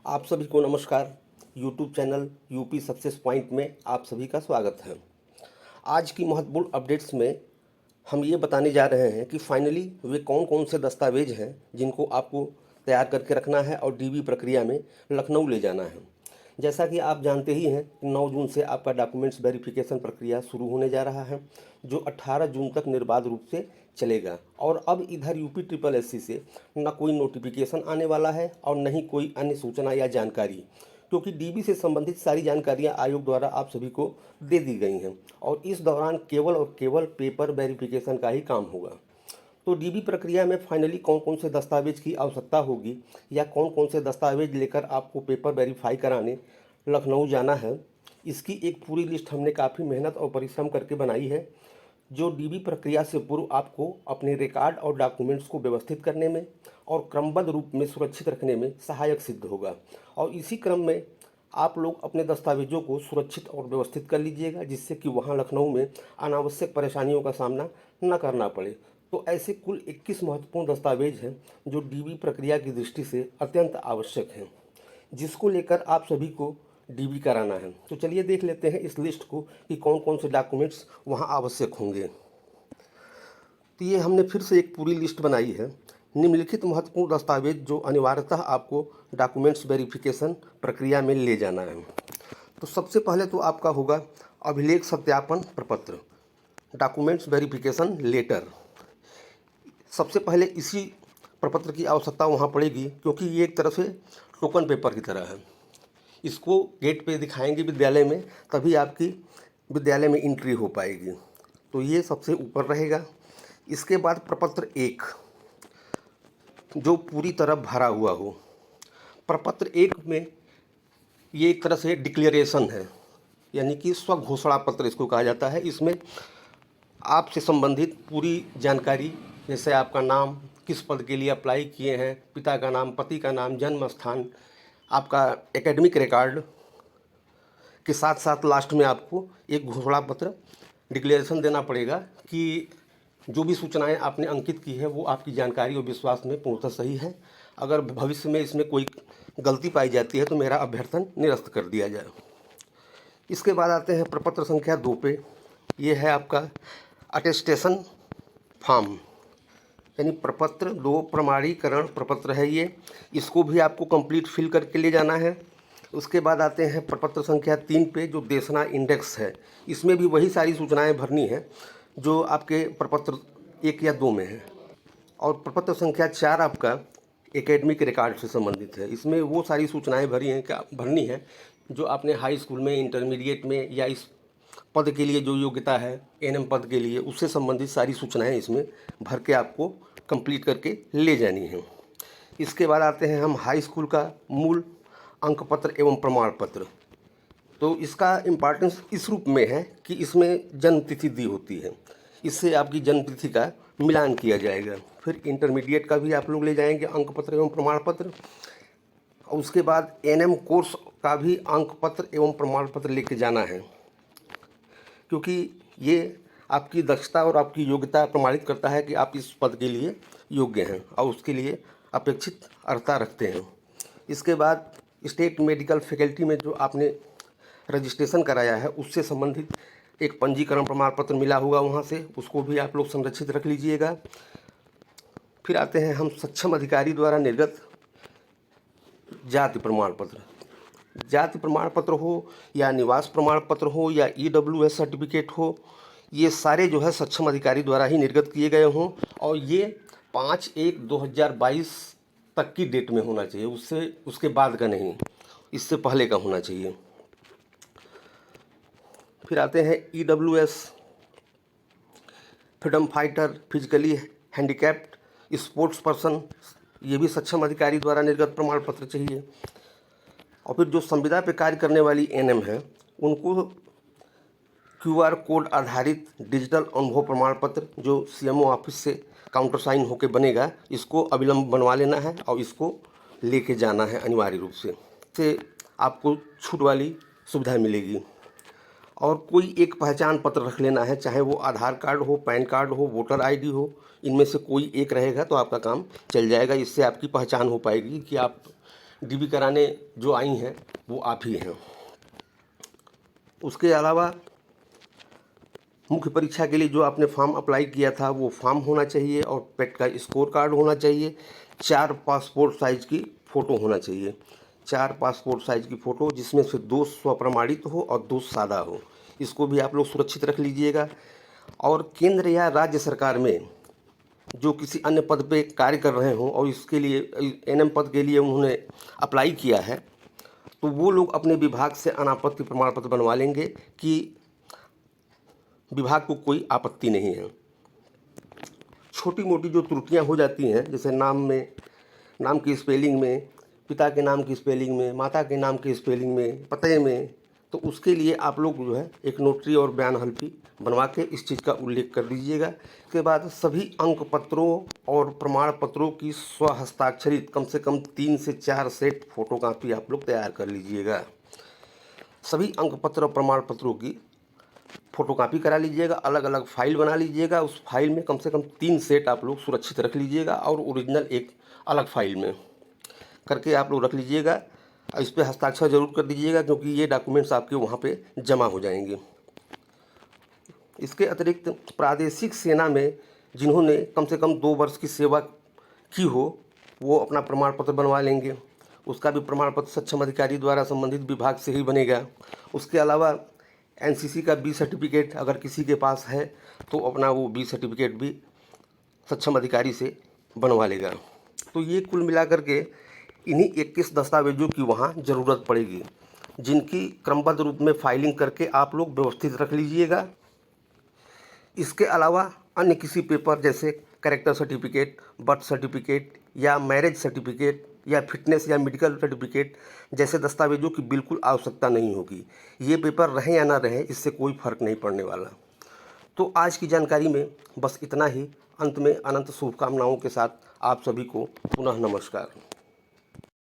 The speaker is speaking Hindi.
आप सभी को नमस्कार। YouTube channel UP success point में आप सभी का स्वागत है। आज की महत्वपूर्ण अपडेट्स में हम ये बताने जा रहे हैं कि फाइनली वे कौन कौन से दस्तावेज हैं जिनको आपको तैयार करके रखना है और डीबी प्रक्रिया में लखनऊ ले जाना है। जैसा कि आप जानते ही हैं, 9 जून से आपका डॉक्यूमेंट्स वेरिफिकेशन प्रक्रिया शुरू होने जा रहा है, जो 18 जून तक निर्बाध रूप से चलेगा। और अब इधर यूपी ट्रिपल एससी से न कोई नोटिफिकेशन आने वाला है और न ही कोई अन्य सूचना या जानकारी, क्योंकि डीबी से संबंधित सारी जानकारियां आयोग द्वारा आप सभी को दे दी गई हैं और इस दौरान केवल और केवल पेपर वेरिफिकेशन का ही काम होगा। तो डीबी प्रक्रिया में फाइनली कौन कौन से दस्तावेज की आवश्यकता होगी या कौन कौन से दस्तावेज लेकर आपको पेपर वेरीफाई कराने लखनऊ जाना है, इसकी एक पूरी लिस्ट हमने काफ़ी मेहनत और परिश्रम करके बनाई है, जो डीबी प्रक्रिया से पूर्व आपको अपने रिकॉर्ड और डॉक्यूमेंट्स को व्यवस्थित करने में और क्रमबद्ध रूप में सुरक्षित रखने में सहायक सिद्ध होगा। और इसी क्रम में आप लोग अपने दस्तावेजों को सुरक्षित और व्यवस्थित कर लीजिएगा, जिससे कि वहाँ लखनऊ में अनावश्यक परेशानियों का सामना न करना पड़े। तो ऐसे कुल 21 महत्वपूर्ण दस्तावेज हैं जो डीबी प्रक्रिया की दृष्टि से अत्यंत आवश्यक हैं, जिसको लेकर आप सभी को डीबी कराना है। तो चलिए देख लेते हैं इस लिस्ट को कि कौन कौन से डॉक्यूमेंट्स वहाँ आवश्यक होंगे। तो ये हमने फिर से एक पूरी लिस्ट बनाई है। निम्नलिखित महत्वपूर्ण दस्तावेज जो अनिवार्यतः आपको डॉक्यूमेंट्स वेरिफिकेशन प्रक्रिया में ले जाना है। तो सबसे पहले तो आपका होगा अभिलेख सत्यापन प्रपत्र, डॉक्यूमेंट्स वेरिफिकेशन लेटर। सबसे पहले इसी प्रपत्र की आवश्यकता वहाँ पड़ेगी, क्योंकि ये एक तरह से टोकन पेपर की तरह है। इसको गेट पे दिखाएंगे विद्यालय में, तभी आपकी विद्यालय में एंट्री हो पाएगी। तो ये सबसे ऊपर रहेगा। इसके बाद प्रपत्र 1, जो पूरी तरह भरा हुआ हो। प्रपत्र 1 में ये एक तरह से डिक्लेरेशन है, यानी कि स्वघोषणा पत्र इसको कहा जाता है। इसमें आपसे संबंधित पूरी जानकारी, जैसे आपका नाम, किस पद के लिए अप्लाई किए हैं, पिता का नाम, पति का नाम, जन्म स्थान, आपका एकेडमिक रिकॉर्ड के साथ साथ लास्ट में आपको एक घोषणा पत्र डिक्लेरेशन देना पड़ेगा कि जो भी सूचनाएं आपने अंकित की है वो आपकी जानकारी और विश्वास में पूर्णतः सही है। अगर भविष्य में इसमें कोई गलती पाई जाती है तो मेरा अभ्यर्थन निरस्त कर दिया जाए। इसके बाद आते हैं प्रपत्र संख्या 2 पे। ये है आपका अटेस्टेशन फॉर्म, यानी प्रपत्र 2 प्रमाणीकरण प्रपत्र है ये। इसको भी आपको कंप्लीट फिल करके ले जाना है। उसके बाद आते हैं प्रपत्र संख्या 3 पे, जो देशना इंडेक्स है। इसमें भी वही सारी सूचनाएं भरनी है जो आपके प्रपत्र 1 या 2 में है। और प्रपत्र संख्या 4 आपका एकेडमिक रिकॉर्ड से संबंधित है। इसमें वो सारी सूचनाएं भरनी है जो आपने हाई स्कूल में, इंटरमीडिएट में या इस पद के लिए जो योग्यता है एनएम पद के लिए, उससे संबंधित सारी सूचनाएं इसमें भर के आपको कंप्लीट करके ले जानी है। इसके बाद आते हैं हम हाई स्कूल का मूल अंक पत्र एवं प्रमाण पत्र। तो इसका इम्पॉर्टेंस इस रूप में है कि इसमें जन्म तिथि दी होती है, इससे आपकी जन्म तिथि का मिलान किया जाएगा। फिर इंटरमीडिएट का भी आप लोग ले जाएंगे अंक पत्र एवं प्रमाण पत्र। और उसके बाद एनएम कोर्स का भी अंक पत्र एवं प्रमाण पत्र लेके जाना है, क्योंकि ये आपकी दक्षता और आपकी योग्यता प्रमाणित करता है कि आप इस पद के लिए योग्य हैं और उसके लिए अपेक्षित अर्हता रखते हैं। इसके बाद स्टेट मेडिकल फैकल्टी में जो आपने रजिस्ट्रेशन कराया है उससे संबंधित एक पंजीकरण प्रमाण पत्र मिला होगा वहाँ से, उसको भी आप लोग संरक्षित रख लीजिएगा। फिर आते हैं हम सक्षम अधिकारी द्वारा निर्गत जाति प्रमाण पत्र। जाति प्रमाण पत्र हो या निवास प्रमाण पत्र हो या ईडब्ल्यूएस सर्टिफिकेट हो, ये सारे जो है सक्षम अधिकारी द्वारा ही निर्गत किए गए हों और ये 5/1/2022 तक की डेट में होना चाहिए, उसके बाद का नहीं, इससे पहले का होना चाहिए। फिर आते हैं EWS freedom fighter, physically handicapped, sports person, ये भी सक्षम अधिकारी द्वारा निर्गत प्रमाण पत्र चाहिए। और फिर जो संविदा पे कार्य करने वाली एनएम है उनको क्यूआर कोड आधारित डिजिटल अनुभव प्रमाण पत्र जो सीएमओ ऑफिस से काउंटर साइन होकर बनेगा, इसको अविलंब बनवा लेना है और इसको लेके जाना है अनिवार्य रूप से आपको छूट वाली सुविधा मिलेगी। और कोई एक पहचान पत्र रख लेना है, चाहे वो आधार कार्ड हो, पैन कार्ड हो, वोटर आईडी हो, इनमें से कोई एक रहेगा तो आपका काम चल जाएगा। इससे आपकी पहचान हो पाएगी कि आप डीबी कराने जो आई हैं वो आप ही हैं। उसके अलावा मुख्य परीक्षा के लिए जो आपने फॉर्म अप्लाई किया था वो फॉर्म होना चाहिए और पेट का स्कोर कार्ड होना चाहिए। 4 पासपोर्ट साइज़ की फ़ोटो होना चाहिए। 4 पासपोर्ट साइज़ की फ़ोटो जिसमें से 2 स्वप्रमाणित हो और 2 सादा हो। इसको भी आप लोग सुरक्षित रख लीजिएगा। और केंद्र या राज्य सरकार में जो किसी अन्य पद पे कार्य कर रहे हों और इसके लिए एनएम पद के लिए उन्होंने अप्लाई किया है, तो वो लोग अपने विभाग से अनापत्ति प्रमाण पत्र बनवा लेंगे कि विभाग को कोई आपत्ति नहीं है। छोटी मोटी जो त्रुटियां हो जाती हैं, जैसे नाम की स्पेलिंग में, पिता के नाम की स्पेलिंग में, माता के नाम की स्पेलिंग में, पते में, तो उसके लिए आप लोग जो है एक नोटरी और बयान हल्फी बनवा के इस चीज़ का उल्लेख कर दीजिएगा। इसके बाद सभी अंक पत्रों और प्रमाण पत्रों की स्वहस्ताक्षरित कम से कम 3 से 4 सेट फोटोकॉपी आप लोग तैयार कर लीजिएगा। सभी अंक पत्र और प्रमाण पत्रों की फ़ोटोकॉपी करा लीजिएगा, अलग अलग फ़ाइल बना लीजिएगा। उस फाइल में कम से कम 3 सेट आप लोग सुरक्षित रख लीजिएगा और ओरिजिनल एक अलग फाइल में करके आप लोग रख लीजिएगा। इस पर हस्ताक्षर जरूर कर दीजिएगा क्योंकि ये डॉक्यूमेंट्स आपके वहाँ पे जमा हो जाएंगे। इसके अतिरिक्त प्रादेशिक सेना में जिन्होंने कम से कम 2 वर्ष की सेवा की हो वो अपना प्रमाण पत्र बनवा लेंगे। उसका भी प्रमाण पत्र सक्षम अधिकारी द्वारा संबंधित विभाग से ही बनेगा। उसके अलावा एनसीसी का बी सर्टिफिकेट अगर किसी के पास है तो अपना वो बी सर्टिफिकेट भी सक्षम अधिकारी से बनवा लेगा। तो ये कुल मिलाकर के इन्हीं 21 दस्तावेजों की वहाँ ज़रूरत पड़ेगी, जिनकी क्रमबद्ध रूप में फाइलिंग करके आप लोग व्यवस्थित रख लीजिएगा। इसके अलावा अन्य किसी पेपर जैसे कैरेक्टर सर्टिफिकेट, बर्थ सर्टिफिकेट या मैरिज सर्टिफिकेट या फिटनेस या मेडिकल सर्टिफिकेट जैसे दस्तावेजों की बिल्कुल आवश्यकता नहीं होगी। ये पेपर रहें या ना रहें इससे कोई फ़र्क नहीं पड़ने वाला। तो आज की जानकारी में बस इतना ही। अंत में अनंत शुभकामनाओं के साथ आप सभी को पुनः नमस्कार।